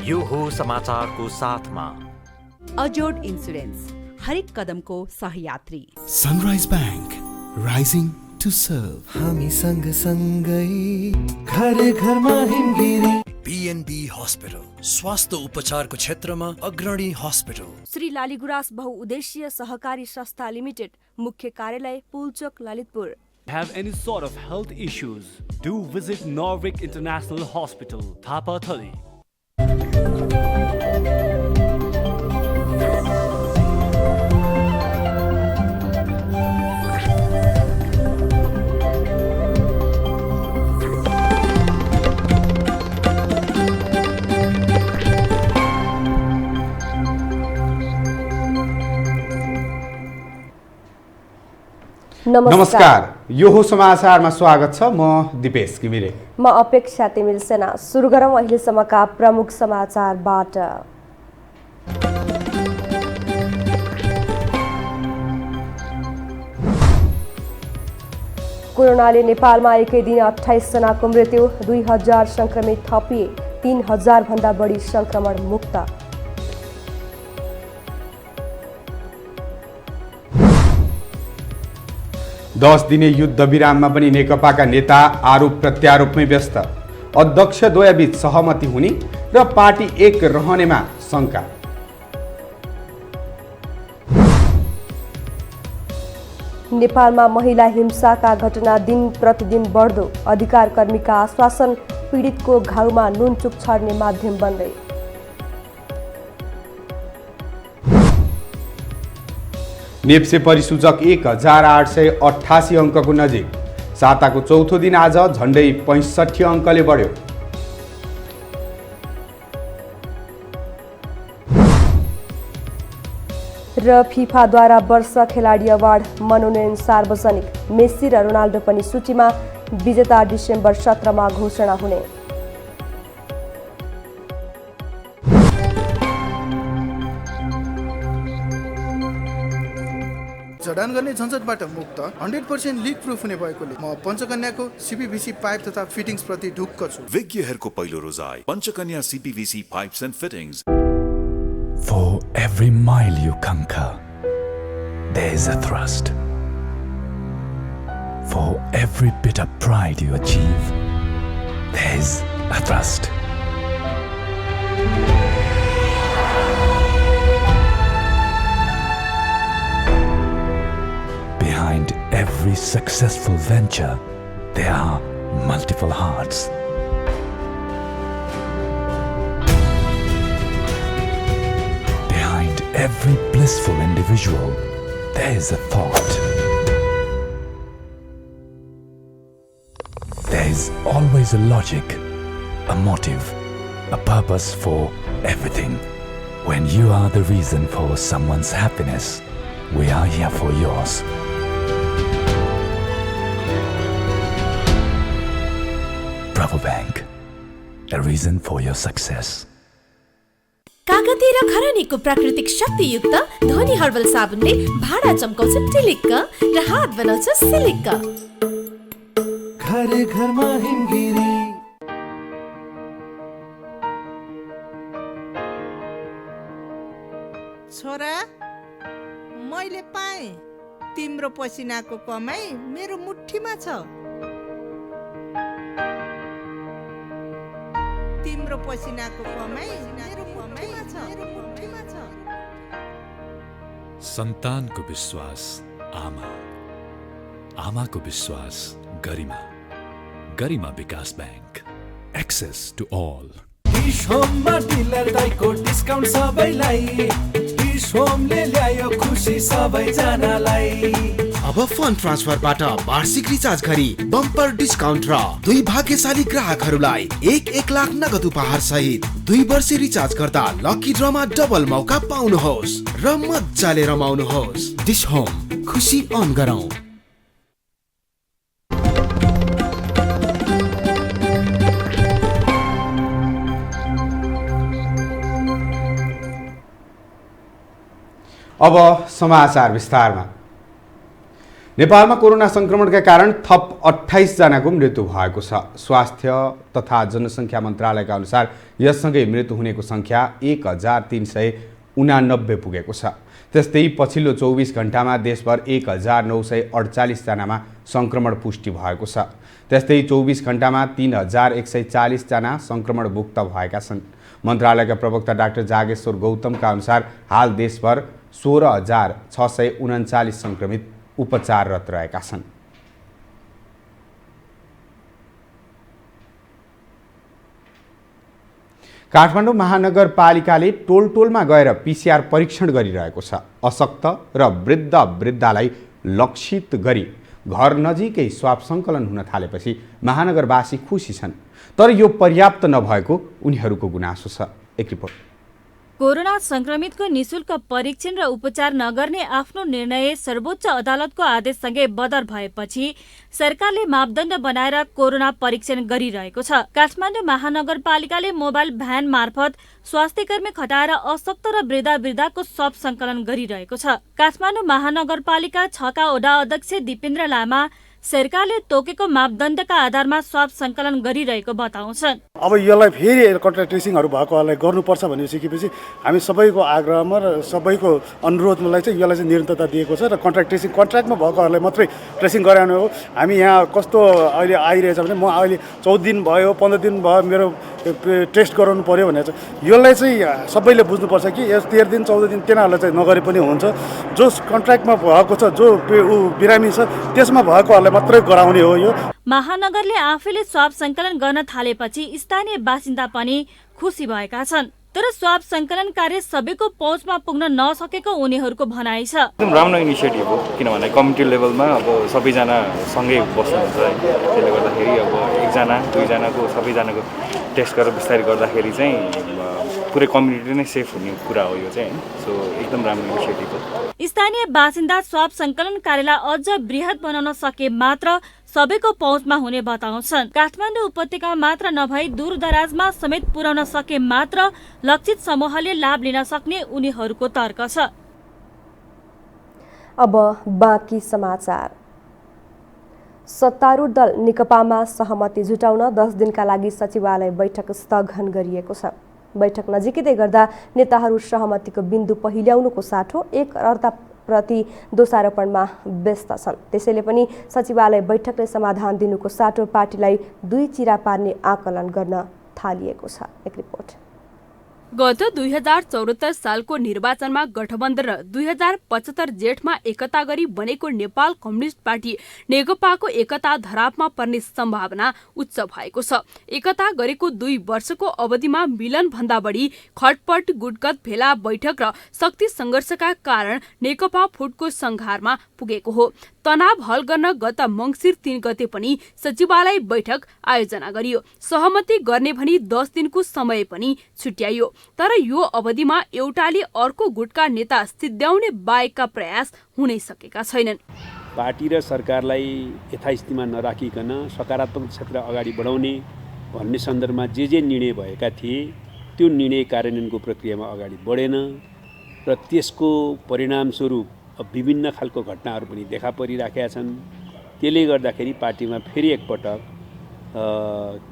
यो हो समाचारको साथमा अजोड इन्सुरेन्स, हरेक कदमको सहयात्री। Sunrise bank, rising to serve. हामी सँगसँगै घर घरमा हिमगिरी। BNB हस्पिटल, स्वास्थ्य उपचारको क्षेत्रमा अग्रणी हस्पिटल। श्री लालीगुराँस बहुउद्देश्य सहकारी संस्था लिमिटेड, मुख्य कार्यालय Pulchowk, Lalitpur. Have any sort of health issues? Do visit Norvik International Hospital, Thapatali. नमस्कार, यो हो समाचारमा स्वागत छ। म दिपेश घिमिरे। म अपेक्षा तिमिल सेना। सुरु गरौँ अहिलेसम्मका प्रमुख समाचारबाट। कोरोनाले नेपालमा एकै दिन 28 जनाको मृत्यु, 2000 संक्रमित थपिए, 3000 भन्दा बढी संक्रमण मुक्त। दस दिने युद्ध विराममा पनि नेकपाका नेता आरोप प्रत्यारोपमै व्यस्त। अध्यक्षद्वयबीच सहमति हुने र पार्टी एक रहनेमा शङ्का। नेपालमा महिला हिंसाका घटना दिन प्रतिदिन बढ्दो, अधिकार कर्मीका आश्वासन पीडितको घाउमा नुनचुक छर्ने माध्यम बन्दै। नेप्से परिसूचक 1888 अङ्कको नजिक। साताको चौथो दिन आज झन्डै 65 अङ्कले बढ्यो। र फिफाद्वारा वर्ष खेलाडी अवार्ड मनोनयन सार्वजनिक, मेस्सी र रोनाल्डो पनि सूचीमा। विजेता डिसेम्बर 17 घोषणा हुने। जडान गर्ने झन्झटबाट मुक्त, 100% लिक प्रुफ हुने भएकोले म पञ्चकन्याको CPVC पाइप तथा फिटिङ्स प्रति ढुक्क छु। विज्ञहरूको पहिलो रोजाइ Panchakanya CPVC pipes and fittings. For every mile you conquer, there is a thrust. For every bit of pride you achieve, there is a thrust. Behind every successful venture, there are multiple hearts. Behind every blissful individual, there is a thought. There is always a logic, a motive, a purpose for everything. When you are the reason for someone's happiness, we are here for yours. Bravo Bank, a reason for your success. कागती र खरानीको प्राकृतिक शक्तियुक्त ध्वनि herbal साबुनले भाडा चम्काउँछ टिलिक्क र हात बनाउँछ सिलिक्क। घर घरमा हिमगिरी। छोरा, मैले पाएँ तिम्रो पसिनाको कमाई मेरो मुठीमा छ। तिम्रो पसिनाको कमाई मेरो मुठीमा छ। सन्तानको विश्वास आमा, आमाको विश्वास गरिमा, गरिमा विकास ब्याङ्क, एक्सेस टु अल। होममा डिलर दाइको डिस्काउन्ट सबैलाई, होमले ल्यायो खुसी सबैजनालाई। अब फन्ड ट्रान्सफरबाट वार्षिक रिचार्ज गरी बम्पर डिस्काउन्ट र 2 भाग्यशाली ग्राहकहरूलाई 1 लाख नगद उपहार सहित 2 वर्ष रिचार्ज गर्दा लकी ड्रमा डबल मौका पाउनुहोस् र मजाले रमाउनुहोस्। डिश होम, खुसी अन गरौँ। अब समाचार विस्तारमा। नेपालमा कोरोना संक्रमणका कारण थप 28 जनाको मृत्यु भएको छ। स्वास्थ्य तथा जनसङ्ख्या मन्त्रालयका अनुसार यससँगै मृत्यु हुनेको सङ्ख्या 1389 पुगेको छ। त्यस्तै पछिल्लो 24 घण्टामा देशभर 1948 जनामा संक्रमण पुष्टि भएको छ। त्यस्तै 24 घण्टामा 3140 जना संक्रमण मुक्त भएका छन्। मन्त्रालयका प्रवक्ता डाक्टर जागेश्वर गौतमका अनुसार हाल देशभर 16,639 संक्रमित उपचाररत रहेका छन्। काठमाडौँ महानगरपालिकाले टोलटोलमा गएर पीसीआर परीक्षण गरिरहेको छ। अशक्त र वृद्धलाई लक्षित गरी घर नजिकै स्वाब सङ्कलन हुन थालेपछि महानगरवासी खुसी छन्, तर यो पर्याप्त नभएको उनीहरूको गुनासो छ। एक रिपोर्ट। कोरोना संक्रमितको निशुल्क परीक्षण र उपचार नगर्ने आफ्नो निर्णय सर्वोच्च अदालतको आदेशसँगै बदर भएपछि सरकारले मापदण्ड बनाएर कोरोना परीक्षण गरिरहेको छ। काठमाडौँ महानगरपालिकाले मोबाइल भ्यान मार्फत स्वास्थ्यकर्मी खटाएर अशक्त र वृद्धको स्वाब सङ्कलन गरिरहेको छ। काठमाडौँ महानगरपालिका 6 का वडा अध्यक्ष दिपेन्द्र लामा सरकारले तोकेको मापदण्डका आधारमा स्वाब सङ्कलन गरिरहेको बताउँछन्। अब यसलाई फेरि कन्ट्याक्ट ट्रेसिङहरू भएकोहरूलाई गर्नुपर्छ भन्ने सिकेपछि हामी सबैको आग्रहमा र सबैको अनुरोधलाई चाहिँ यसलाई चाहिँ निरन्तरता दिएको छ र कन्ट्र्याक्टमा भएकोहरूलाई मात्रै ट्रेसिङ गराउने हो। हामी यहाँ कस्तो अहिले आइरहेछ भने म अहिले 14 दिन भयो 15 दिन भयो मेरो टेस्ट गराउनु पर्यो भनेर चाहिँ यसलाई चाहिँ सबैले बुझ्नुपर्छ कि यस 13 दिन 14 दिन तिनीहरूलाई चाहिँ नगरे पनि हुन्छ। जो कन्ट्र्याक्टमा भएको छ, जो बिरामी छ, त्यसमा भएकोहरूलाई मात्रै गराउने हो। यो महानगरले आफैले स्वाब सङ्कलन गर्न थालेपछि स्थानीय बासिन्दा पनि खुसी भएका छन्, तर स्वाब सङ्कलन कार्य सबैको पहुँचमा पुग्न नसकेको उनीहरूको भनाइ छ। एकदम राम्रो इनिसिएटिभ हो, किनभने कम्युनिटी लेभलमा अब सबैजना सँगै बस्नुहुन्छ है, त्यसले गर्दाखेरि अब एकजना दुईजनाको सबैजनाको टेस्ट गरेर बिस्तारै गर्दाखेरि चाहिँ पुरै कम्युनिटी नै सेफ हुने कुरा हो यो चाहिँ। सो एकदम राम्रो इनिसिएटिभ हो। स्थानीय बासिन्दा स्वाब सङ्कलन कार्यलाई अझ बृहत बनाउन सके मात्र सबैको पहुँचमा हुने बताउँछन्। काठमाडौँ उपत्यका मात्र नभई दूरदराजमा समेत पुर्याउन सके मात्र लक्षित समूहले लाभ लिन सक्ने उनीहरूको तर्क छ। अब बाँकी समाचार। सत्तारूढ दल नेकपामा सहमति जुटाउन 10 दिनका लागि सचिवालय बैठक स्थगन गरिएको छ। बैठक नजिकै गर्दा नेताहरू सहमतिको बिन्दु पहिल्याउनुको साटो एक अर्काप्रति दोषारोपणमा व्यस्त छन्। त्यसैले पनि सचिवालय बैठकले समाधान दिनुको साटो पार्टीलाई दुई चिरा पार्ने आकलन गर्न थालिएको छ। एक रिपोर्ट। गत 2074 सालको निर्वाचनमा गठबन्धन र 2075 जेठमा एकता गरी बनेको नेपाल कम्युनिस्ट पार्टी नेकपाको एकता धरापमा पर्ने सम्भावना उच्च भएको छ। एकता गरेको 2 वर्षको अवधिमा मिलन भन्दा बढी खटपट गुटगत भेला बैठक र शक्ति संघर्षका कारण नेकपा फुटको संघारमा पुगेको हो। तनाव हल गर्न गत मङ्सिर 3 गते पनि सचिवालय बैठक आयोजना गरियो। सहमति गर्ने भनी 10 दिनको समय पनि छुट्याइयो, तर यो अवधिमा एउटाले अर्को गुटका नेता सिद्ध्याउने बाहेकका प्रयास हुनै सकेका छैनन्। पार्टी र सरकारलाई यथास्थितिमा नराखिकन सकारात्मक क्षेत्र अगाडि बढाउने भन्ने सन्दर्भमा जे निर्णय भएका थिए त्यो निर्णय कार्यान्वयनको प्रक्रियामा अगाडि बढेन र त्यसको परिणामस्वरूप विभिन्न खालको घटनाहरू पनि देखा परिराखेका छन्। त्यसले गर्दाखेरि पार्टीमा फेरि एकपटक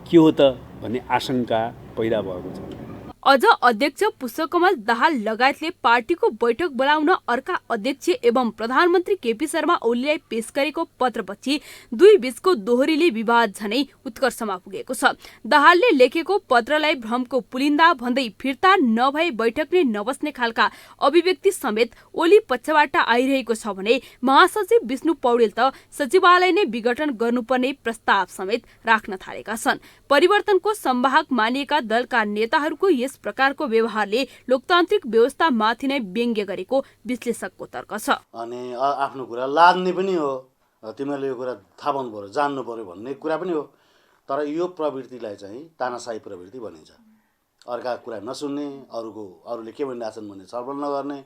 के हो त भन्ने आशंका पैदा भएको छ। अझ अध्यक्ष पुष्पकमल दाहाल लगायतले पार्टीको बैठक बोलाउन अर्का अध्यक्ष एवं प्रधानमन्त्री केपी शर्मा ओलीलाई पेश गरेको पत्रपछि दुई बीचको दोहोरीले विवाद झनै उत्कर्षमा पुगेको छ। दाहालले लेखेको पत्रलाई भ्रमको पुलिन्दा भन्दै फिर्ता नभए बैठक नै नबस्ने खालका अभिव्यक्ति समेत ओली पक्षबाट आइरहेको छ भने महासचिव विष्णु पौडेल त सचिवालय नै विघटन गर्नुपर्ने प्रस्ताव समेत राख्न थालेका छन्। परिवर्तनको संवाहक मानिएका दलका नेताहरूको यस प्रकारको व्यवहारले लोकतान्त्रिक व्यवस्थामाथि नै व्यङ्ग्य गरेको विश्लेषकको तर्क छ। अनि आफ्नो कुरा लाग्ने पनि हो, तिमीहरूले यो कुरा थाहा पाउनु पर्यो, जान्नु पर्यो भन्ने कुरा पनि हो, तर यो प्रवृत्तिलाई चाहिँ तानाशाही प्रवृत्ति भनिन्छ। अर्का कुरा नसुन्ने, अरूले के भनिरहेछन् भन्ने छलफल नगर्ने,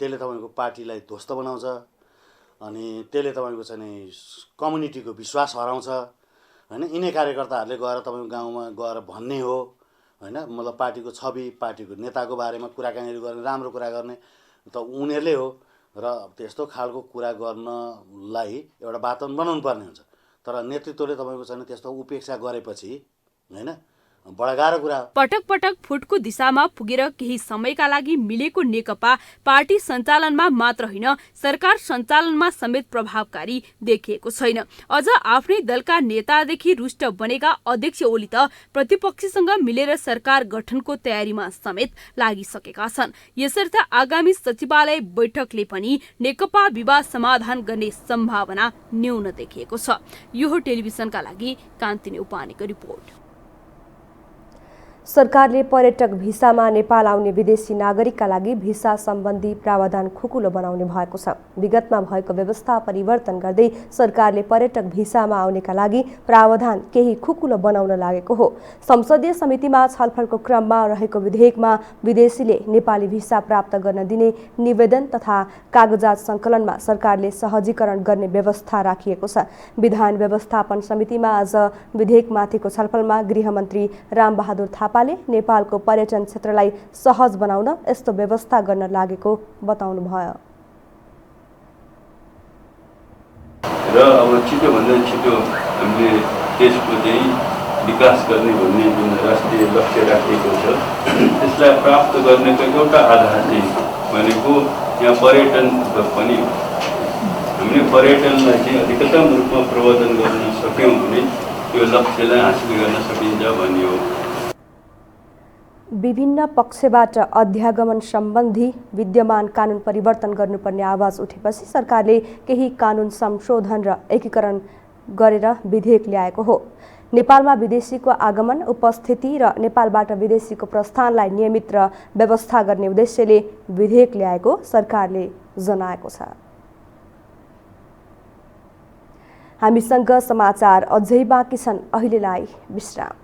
त्यसले तपाईँको पार्टीलाई ध्वस्त बनाउँछ अनि त्यसले तपाईँको चाहिँ कम्युनिटीको विश्वास हराउँछ हैन। यिनै कार्यकर्ताहरूले गएर तपाईँको गाउँमा गएर भन्ने हो हैन, मतलब पार्टीको छवि, पार्टीको नेताको बारेमा कुराकानीहरू गर्ने, राम्रो कुरा गर्ने त उनीहरूले हो। र त्यस्तो खालको कुरा गर्नलाई एउटा वातावरण बनाउनु पर्ने हुन्छ। तर नेतृत्वले तपाईँको चाहिँ त्यस्तो उपेक्षा गरेपछि हैन बडा गाह्रो कुरा हो। पटक पटक फुटको दिशामा पुगेर केही समयका लागि मिलेको नेकपा पार्टी सञ्चालनमा मात्र होइन सरकार सञ्चालनमा समेत प्रभावकारी देखिएको छैन। अझ आफ्नै दलका नेतादेखि रुष्ट बनेका अध्यक्ष ओली त प्रतिपक्षसँग मिलेर सरकार गठनको तयारीमा समेत लागिसकेका छन्। यसर्थ आगामी सचिवालय बैठकले पनि नेकपा विवाद समाधान गर्ने सम्भावना न्यून देखिएको छ। यो टेलिभिजनका लागि कान्ति न्यौपानेको रिपोर्ट। सरकारले पर्यटक भिसामा नेपाल आउने विदेशी नागरिकका लागि भिसा सम्बन्धी प्रावधान खुकुलो बनाउने भएको छ। विगतमा भएको व्यवस्था परिवर्तन गर्दै सरकारले पर्यटक भिसामा आउनेका लागि प्रावधान केही खुकुलो बनाउन लागेको हो। संसदीय समितिमा छलफलको क्रममा रहेको विधेयकमा विदेशीले नेपाली भिसा प्राप्त गर्न दिने निवेदन तथा कागजात सङ्कलनमा सरकारले सहजीकरण गर्ने व्यवस्था राखिएको छ। विधान व्यवस्थापन समितिमा आज विधेयकमाथिको छलफलमा गृहमन्त्री रामबहादुर थापा नेपालको पर्यटन क्षेत्रलाई सहज बनाउन यस्तो व्यवस्था गर्न लागेको बताउनु भयो। र अब छिटोभन्दा छिटो हामीले देशको चाहिँ विकास गर्ने भन्ने जुन राष्ट्रिय लक्ष्य राखिएको छ त्यसलाई प्राप्त गर्नेको एउटा आधार चाहिँ भनेको यहाँ पर्यटन पनि हामीले पर्यटनलाई चाहिँ अधिकतम रूपमा प्रवर्धन गर्न सक्यौँ भने त्यो लक्ष्यलाई हासिल गर्न सकिन्छ भन्ने हो। विभिन्न पक्षबाट अध्यागमन सम्बन्धी विद्यमान कानुन परिवर्तन गर्नुपर्ने आवाज उठेपछि सरकारले केही कानुन संशोधन र एकीकरण गरेर विधेयक ल्याएको हो। नेपालमा विदेशीको आगमन, उपस्थिति र नेपालबाट विदेशीको प्रस्थानलाई नियमित र व्यवस्था गर्ने उद्देश्यले विधेयक ल्याएको सरकारले जनाएको छ। हामीसँग समाचार अझै बाँकी छन्, अहिलेलाई विश्राम।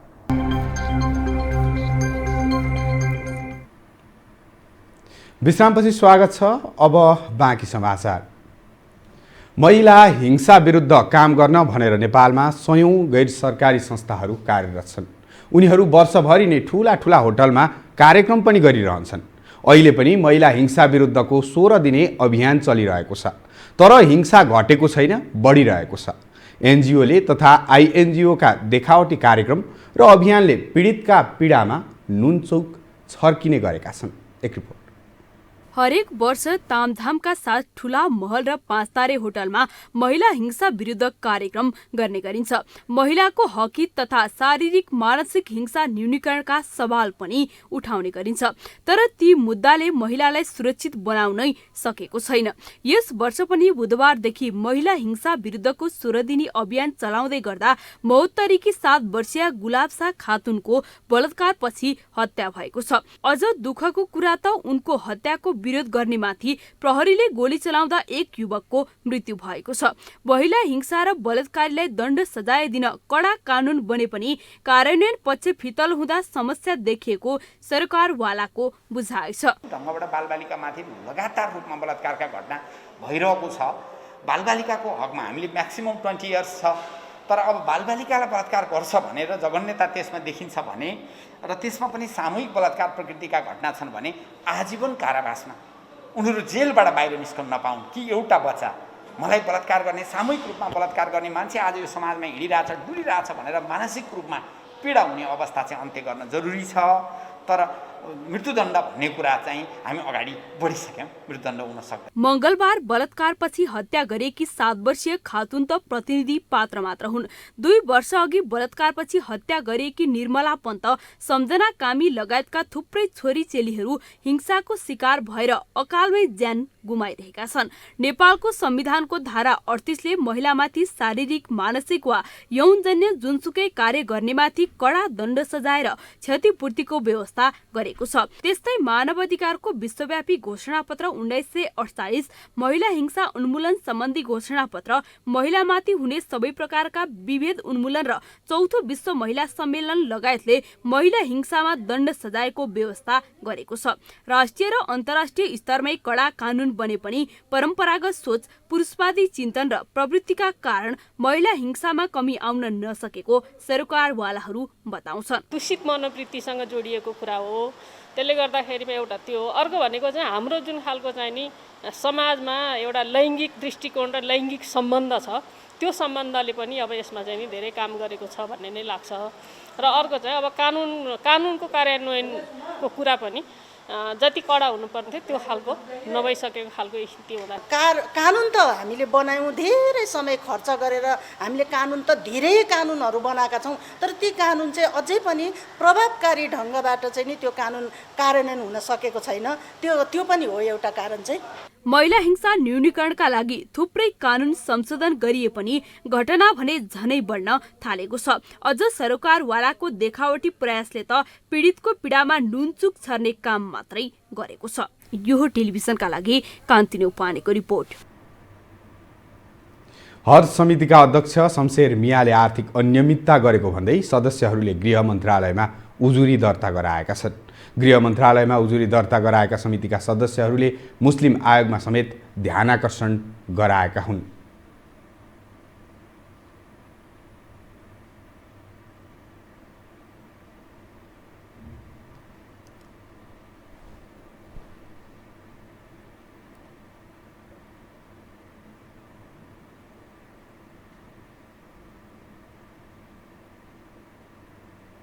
विश्रामपछि स्वागत छ। अब बाँकी समाचार। महिला हिंसा विरुद्ध काम गर्न भनेर नेपालमा सयौं गैर सरकारी संस्थाहरू कार्यरत छन्। उनीहरू वर्षभरि नै ठूला ठूला होटलमा कार्यक्रम पनि गरिरहन्छन्। अहिले पनि महिला हिंसा विरुद्धको 16 दिने अभियान चलिरहेको छ। तर हिंसा घटेको छैन, बढिरहेको छ। एनजिओले तथा आइएनजिओका देखावटी कार्यक्रम र अभियानले पीडितका पीडामा नुनचौक छर्किने गरेका छन्। एक रिपोर्ट। हरेक वर्ष तामझामका साथ ठूला महल र 5 तारे होटलमा महिला हिंसा विरुद्ध कार्यक्रम गर्ने गरिन्छ। महिलाको हक तथा शारीरिक मानसिक हिंसा न्यूनीकरणका सवाल पनि उठाउने गरिन्छ। तर ती मुद्दाले महिलालाई सुरक्षित बनाउनै सकेको छैन। यस वर्ष पनि बुधबारदेखि महिला हिंसा विरुद्धको 16 दिनी अभियान चलाउँदै गर्दा 72 7 वर्षीय गुलाबसा खातुनको बलात्कारपछि हत्या भएको छ। अझ दुःखको कुरा त उनको हत्याको विरोध गर्नेमाथि प्रहरीले गोली चलाउँदा एक युवकको मृत्यु भएको छ। महिला हिंसा र बलात्कारीलाई दण्ड सजाय दिन कडा कानून बने पनि कार्यान्वयन पक्ष फितल हुँदा समस्या देखिएको सरकारवालाको बुझाइ छ। ढङ्गबाट बालबालिकामाथि लगातार रूपमा बलात्कारका घटना भइरहेको छ। बालबालिकाको हकमा हामीले म्याक्सिमम 20 इयर्स छ। तर अब बालबालिकालाई बलात्कार गर्छ भनेर जघन्यता त्यसमा देखिन्छ भने र त्यसमा पनि सामूहिक बलात्कार प्रकृतिका घटना छन् भने आजीवन कारावासमा उनीहरू जेलबाट बाहिर निस्कन नपाउन् कि एउटा बच्चा मलाई बलात्कार गर्ने सामूहिक रूपमा बलात्कार गर्ने मान्छे आज यो समाजमा हिँडिरहेछ डुलिरहेछ भनेर मानसिक रूपमा पीडा हुने अवस्था चाहिँ अन्त्य गर्न जरुरी छ। तर मृत्युदण्ड भन्ने कुरा चाहिँ हामी अगाडि बढिसक्यौँ, मृत्युदण्ड हुन सक्दैन। मंगलबार बलात्कारपछि हत्या गरेकी 7 वर्षीय खातुन त प्रतिनिधि पात्र मात्र हुन्। 2 वर्ष अघि बलात्कारपछि हत्या गरेकी निर्मला पन्त, सम्झना कामी लगायतका थुप्रै छोरी चेलीहरू हिंसाको शिकार भएर अकालमै ज्यान गुमाइरहेका छन्। नेपालको संविधानको धारा 38 ले महिलामाथि शारीरिक, मानसिक वा यौनजन्य जुनसुकै कार्य गर्नेमाथि कडा दण्ड सजाएर क्षतिपूर्तिको व्यवस्था गरेको छ। त्यस्तै मानवाधिकारको विश्वव्यापी घोषणापत्र 1948, महिला हिंसा उन्मूलन सम्बन्धी घोषणापत्र, महिलामाथि हुने सबै प्रकारका विभेद उन्मूलन र चौथो विश्व महिला सम्मेलन लगायतले महिला हिंसामा दण्ड सजायको व्यवस्था गरेको छ। राष्ट्रिय र अन्तर्राष्ट्रिय स्तरमै कडा कानून बने पनि परम्परागत सोच पुरुषवादी चिन्तन र प्रवृत्तिका कारण महिला हिंसामा कमी आउन नसकेको सरोकारवालाहरू बताउँछन्। दूषित मनोवृत्तिसँग जोडिएको कुरा हो। त्यसले गर्दाखेरिमा एउटा त्यो हो। अर्को भनेको चाहिँ हाम्रो जुन खालको चाहिँ नि समाजमा एउटा लैङ्गिक दृष्टिकोण र लैङ्गिक सम्बन्ध छ, त्यो सम्बन्धले पनि अब यसमा चाहिँ नि धेरै काम गरेको छ भन्ने नै लाग्छ। र अर्को चाहिँ अब कानुनको कार्यान्वयनको कुरा पनि जति कडा हुनुपर्ने थियो त्यो खालको नभइसकेको खालको स्थिति हुँदा कानुन त हामीले बनायौँ, धेरै समय खर्च गरेर हामीले कानुन त धेरै कानुनहरू बनाएका छौँ, तर ती कानुन चाहिँ अझै पनि प्रभावकारी ढङ्गबाट चाहिँ नि त्यो कानुन कार्यान्वयन हुन सकेको छैन। त्यो पनि हो एउटा कारण चाहिँ। महिला हिंसा न्यूनीकरणका लागि थुप्रै कानुन संशोधन गरिए पनि घटना भने झनै बढ्न थालेको छ। अझ सरोकारवालाको देखावटी प्रयासले त पीडितको पीडामा नुनचुक छर्ने काम मात्रै गरेको छ। यो टेलिभिजनका लागि कान्तिनी उपानेको रिपोर्ट। हज समितिका अध्यक्ष शमशेर मियाले आर्थिक अनियमितता गरेको भन्दै सदस्यहरूले गृह मन्त्रालयमा उजुरी दर्ता गराएका छन्। गृह मन्त्रालयमा उजुरी दर्ता गराएका समितिका सदस्यहरूले मुस्लिम आयोगमा समेत ध्यानाकर्षण गराएका हुन्।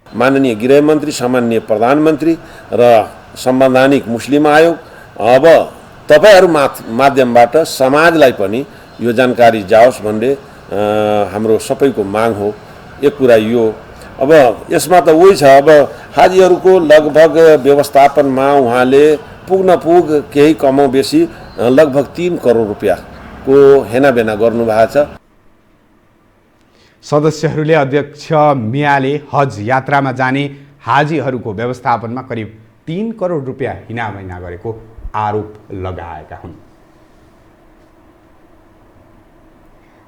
माननीय गृहमन्त्री, सामान्य प्रधानमन्त्री र संवैधानिक मुस्लिम आयोग, अब तपाईहरु माध्यमबाट समाजलाई पनि यो जानकारी जाओस् भन्ने हाम्रो सबैको माग हो। एक कुरा यो, अब यसमा त उही छ, अब हाजीहरूको लगभग व्यवस्थापनमा उहाँले पुग केही कमो बेसी लगभग 3 करोड रुपैयाँको हेनाबेना गर्नुभएको छ। सदस्यहरूले अध्यक्ष मियाले हज यात्रामा जाने हाजीहरूको व्यवस्थापनमा करिब 3 करोड रुपैयाँ हिनाबैना गरेको आरोप लगाएका हुन्।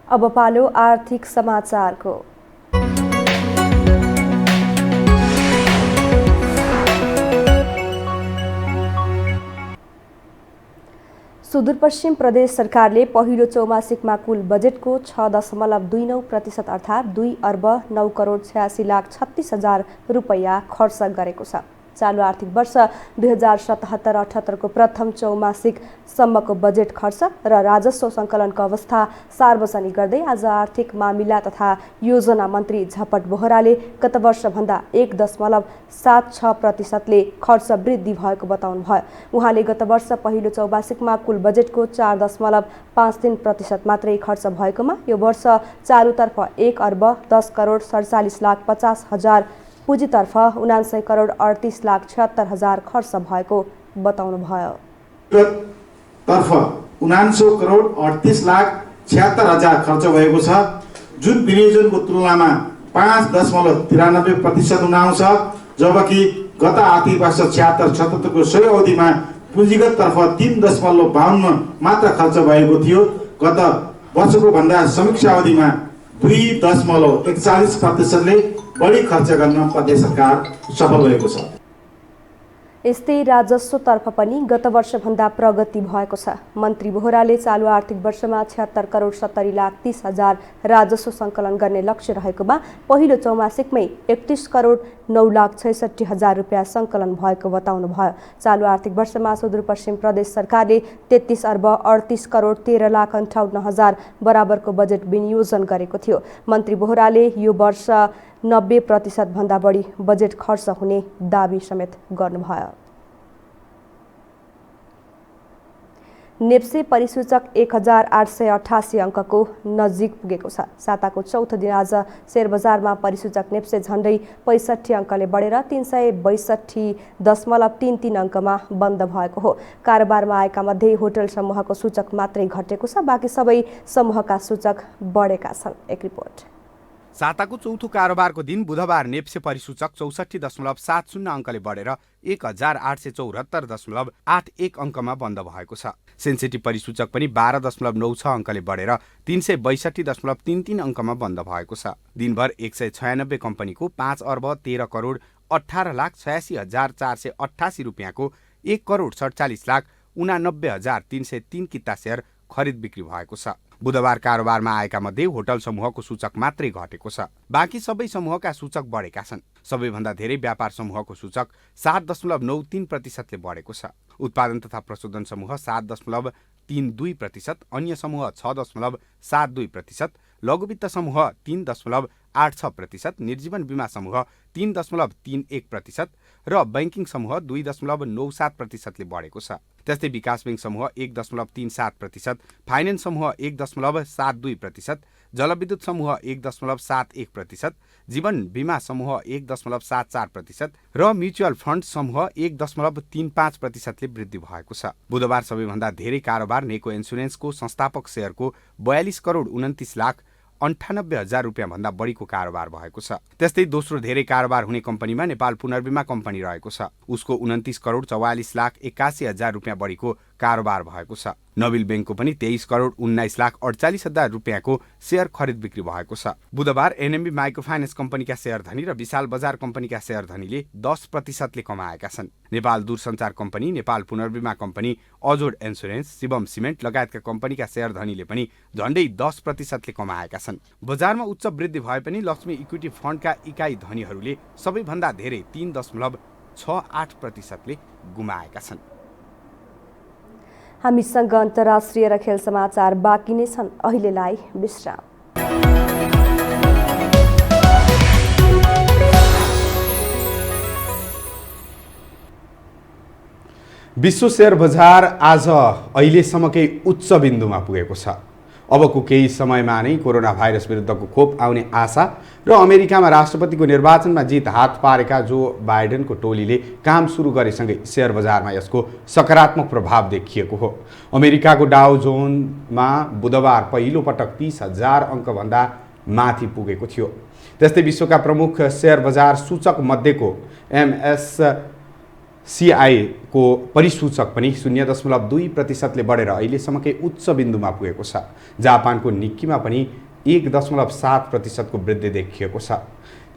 अब पालो आर्थिक समाचारको। सुदूरपश्चिम प्रदेश सरकारले पहिलो चौमासिकमा कुल बजेटको 6.29% अर्थात् 2 अर्ब 9 करोड 86 लाख 36 हजार रुपैयाँ खर्च गरेको छ। चालु आर्थिक वर्ष 2077-78 को प्रथम चौमासिक सम्मको बजेट खर्च र राजस्व सङ्कलनको अवस्था सार्वजनिक गर्दै आज आर्थिक मामिला तथा योजना मन्त्री झपट बोहराले गत वर्षभन्दा 1.76%ले खर्च वृद्धि भएको बताउनुभयो। उहाँले गत वर्ष पहिलो चौमासिकमा कुल बजेटको 4.53% मात्रै खर्च भएकोमा यो वर्ष चालुतर्फ 1 अर्ब 10 करोड 47 लाख 50 हजार पुँजीतर्फ 79 करोड 38 लाख 76 हजार खर्च भएको बताउनुभयो। तर्फ 79 करोड 38 लाख 76 हजार खर्च भएको छ, जुन विनियोजनको तुलनामा 5.93% हुन आउँछ, जबकि गत आर्थिक वर्ष 76-77 को सही अवधिमा पुँजीगत तर्फ 3.52 मात्र खर्च भएको थियो। गत वर्षको भन्दा समीक्षा अवधिमा 2.41%ले बढी खर्च गर्न प्रदेश सरकार सफल भएको छ। यस्तै राजस्वतर्फ पनि गत वर्षभन्दा प्रगति भएको छ। मन्त्री बोहराले चालु आर्थिक वर्षमा 76 करोड 70 लाख 30 हजार राजस्व सङ्कलन गर्ने लक्ष्य रहेकोमा पहिलो चौमासिकमै 31 करोड 9 लाख 66 हजार रुपैयाँ सङ्कलन भएको बताउनुभयो। चालु आर्थिक वर्षमा सुदूरपश्चिम प्रदेश सरकारले 33 अर्ब 38 करोड 13 लाख 58 हजार बराबरको बजेट विनियोजन गरेको थियो। मन्त्री बोहराले यो वर्ष 90% भन्दा बढी बजेट खर्च हुने दाबी समेत गर्नुभयो। नेप्से परिसूचक 1888 अङ्कको नजिक पुगेको छ। साताको चौथो दिन आज शेयर बजारमा परिसूचक नेप्से झन्डै 65 अङ्कले बढेर 362.33 अङ्कमा बन्द भएको हो। कारोबारमा आएका मध्ये होटल समूहको सूचक मात्रै घटेको छ, बाँकी सबै समूहका सूचक बढेका छन्। एक रिपोर्ट। साताको चौथो कारोबारको दिन बुधबार नेप्से परिसूचक 64.70 अङ्कले बढेर 1874.81 अङ्कमा बन्द भएको छ। सेन्सेटिभ परिसूचक पनि 12.96 अङ्कले बढेर 362.33 अङ्कमा बन्द भएको छ। दिनभर 196 कम्पनीको 5 अर्ब 13 करोड 18 लाख 86 हजार 488 रुपियाँको 1 करोड 47 लाख 89 हजार 303 किता सेयर खरिद बिक्री भएको छ। बुधबार कारोबारमा आएका मध्ये होटल समूहको सूचक मात्रै घटेको छ। बाँकी सबै समूहका सूचक बढेका छन्। सबैभन्दा धेरै व्यापार समूहको सूचक 7.93% बढेको छ। उत्पादन तथा प्रशोधन समूह 7.32%, अन्य समूह 6.72%, लघुवित्त समूह 3.86%, निर्जीवन बीमा समूह 3.31% र बैंकिङ समूह 2.97%ले बढेको छ। त्यस्तै विकास बैंक समूह 1.37%, फाइनेन्स समूह 1.72%, जलविद्युत समूह 1.71%, जीवन बीमा समूह 1.74% र म्युचुअल फण्ड समूह 1.35%ले वृद्धि भएको छ। बुधबार सबैभन्दा धेरै कारोबार नेको इन्स्योरेन्सको संस्थापक शेयरको 42,29,98,000 रुपियाँ भन्दा बढीको कारोबार भएको छ। त्यस्तै दोस्रो धेरै कारोबार हुने कम्पनीमा नेपाल पुनर्बीमा कम्पनी रहेको छ। उसको 29,44,81,000 रुपियाँ बढीको कारोबार भएको छ। नबिल बैंकको पनि 23,19,48,000 रुपियाँको शेयर खरिद बिक्री भएको छ। बुधबार एनएमबी माइक्रो फाइनेन्स कम्पनीका शेयरधनी र विशाल बजार कम्पनीका शेयरधनीले 10%ले कमाएका छन्। नेपाल दूरसञ्चार कम्पनी, नेपाल पुनर्बीमा company, Ajod insurance, Shivam cement लगायतका कम्पनीका शेयरधनीले पनि झण्डै 10%ले कमाएका छन्। बजारमा उच्च वृद्धि भए पनि लक्ष्मी इक्विटी फन्डका इकाइ धनीहरूले सबैभन्दा धेरै 3.68%ले गुमाएका छन्। हामीसँग अन्तर्राष्ट्रिय र खेल समाचार बाँकी नै छन्। अहिलेलाई विश्राम। विश्व शेयर बजार आज अहिलेसम्मकै उच्च बिन्दुमा पुगेको छ। अबको केही समयमा नै कोरोना भाइरस विरुद्धको खोप आउने आशा र अमेरिकामा राष्ट्रपतिको निर्वाचनमा जित हात पारेका जो बाइडेनको टोलीले काम सुरु गरेसँगै शेयर बजारमा यसको सकारात्मक प्रभाव देखिएको हो। अमेरिकाको डाउ जोन्समा बुधबार पहिलो पटक 30,000 अङ्कभन्दा माथि पुगेको थियो। त्यस्तै विश्वका प्रमुख शेयर बजार सूचक मध्येको MSCI को परिसूचक पनि 0.2%ले बढेर अहिलेसम्मकै उच्च बिन्दुमा पुगेको छ। जापानको निक्कीमा पनि 1.7% को वृद्धि देखिएको छ।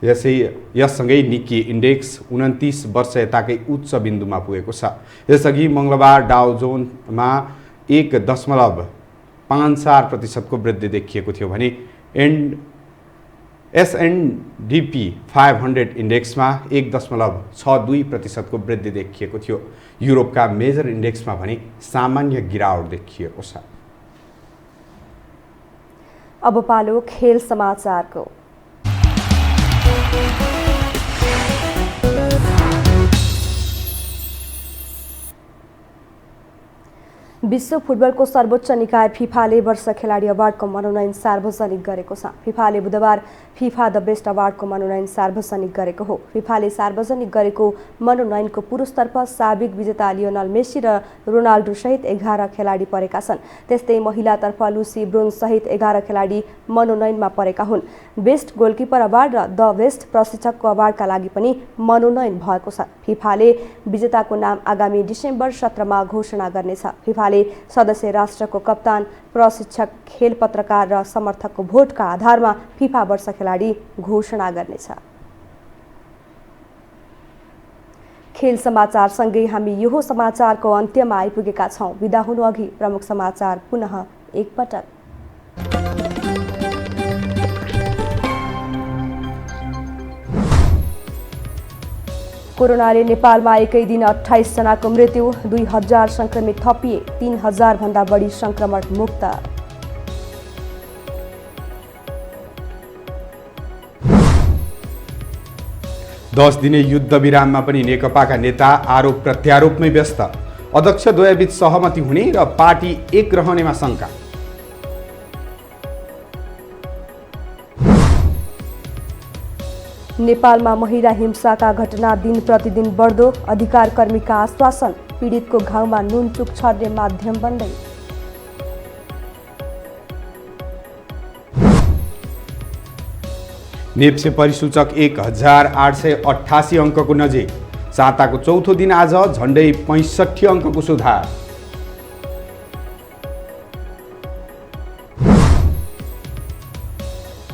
यससँगै निक्की इन्डेक्स 29 वर्ष यताकै उच्च बिन्दुमा पुगेको छ। यसअघि मङ्गलबार डाउ जोन्समा 1.54% को वृद्धि देखिएको थियो भने S&P 500 इन्डेक्समा 1.62% को वृद्धि देखिएको थियो। युरोपका मेजर इन्डेक्समा भने सामान्य गिरावट देखिएको छ। अब पालो खेल समाचारको। विश्व फुटबलको सर्वोच्च निकाय फिफाले वर्ष खेलाडी अवार्डको मनोनयन सार्वजनिक गरेको छ। फिफाले बुधबार फिफा द बेस्ट अवार्डको मनोनयन सार्वजनिक गरेको हो। फिफाले सार्वजनिक गरेको मनोनयनको पुरुषतर्फ साबिक विजेता लियोनल मेसी र रोनाल्डो सहित 11 खेलाडी परेका छन्। त्यस्तै महिलातर्फ लुसी ब्रोन्ज सहित 11 खेलाडी मनोनयनमा परेका हुन्। बेस्ट गोलकिपर अवार्ड र द बेस्ट प्रशिक्षकको अवार्डका लागि पनि मनोनयन भएको छ। फिफाले विजेताको नाम आगामी डिसेम्बर 17मा घोषणा गर्नेछ। फिफाले सदस्य राष्ट्रको कप्तान, प्रशिक्षक, खेल पत्रकार र समर्थकको भोटका आधारमा फिफा वर्ष खेलाडी घोषणा गर्नेछ। खेल समाचारसँगै हामी यो समाचारको अन्त्यमा आइपुगेका छौं। बिदा हुनु अघि प्रमुख समाचार पुनः एकपटक। कोरोनाले नेपालमा एकै दिन 28 जनाको मृत्यु, 2000 संक्रमित थपिए, 3000 भन्दा बढी संक्रमण मुक्त। दस दिने युद्ध विराममा पनि नेकपाका नेता आरोप प्रत्यारोपमै व्यस्त। अध्यक्ष द्वयबीच सहमति हुने र पार्टी एक रहनेमा शंका। नेपालमा महिला हिंसाका घटना दिन प्रतिदिन बढ्दो, अधिकार कर्मीका आश्वासन, पीडितको घाउमा नुनचुक छर्ने माध्यम बन्दै। नेप्से परिसूचक 1888 अङ्कको नजिक। साताको चौथो दिन आज झण्डै 65 अङ्कको सुधार।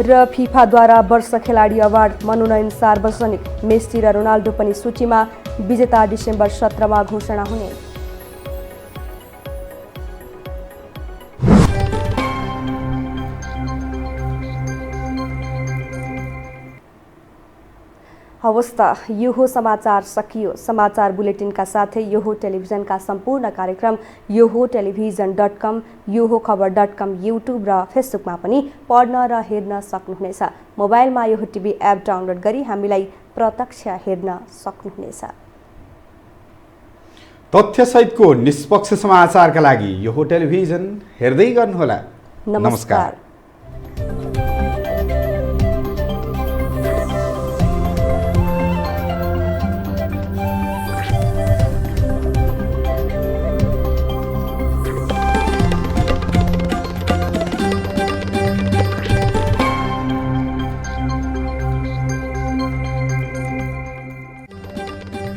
र फिफाद्वारा वर्ष खेलाडी अवार्ड मनोनयन सार्वजनिक। मेसी र रोनाल्डो पनि सूचीमा। विजेता डिसेम्बर 17मा घोषणा हुने। हवस् त यो हो समाचार सकियो। समाचार बुलेटिनका साथै यो हो टेलिभिजनका सम्पूर्ण कार्यक्रम यो हो टेलिभिजन.com, यो हो खबर.com, युट्युब र फेसबुकमा पनि पढ्न र हेर्न सक्नुहुनेछ। मोबाइलमा यो हो टिभी एप डाउनलोड गरी हामीलाई प्रत्यक्ष हेर्न सक्नुहुनेछ। तथ्यसहितको निष्पक्ष समाचारका लागि यो हो टेलिभिजन हेर्दै गर्नुहोला। नमस्कार।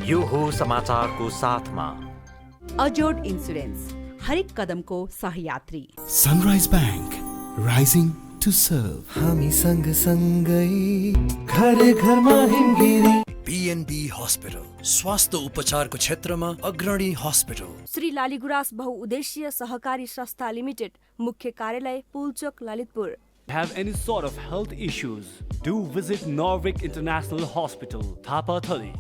यो हो समाचारको साथमा अजोड इन्सुरेन्स, हरेक कदमको सहयात्री। Sunrise bank, rising to serve. हामी सँगसँगै घर घरमा हिमगिरी। PNB हस्पिटल, स्वास्थ्य उपचारको क्षेत्रमा अग्रणी हस्पिटल। श्री लालीगुराँस बहुउद्देश्यीय सहकारी संस्था लिमिटेड, मुख्य कार्यालय Pulchowk, Lalitpur. Have any sort of health issues? Do visit Norvik International Hospital, Thapa Thali.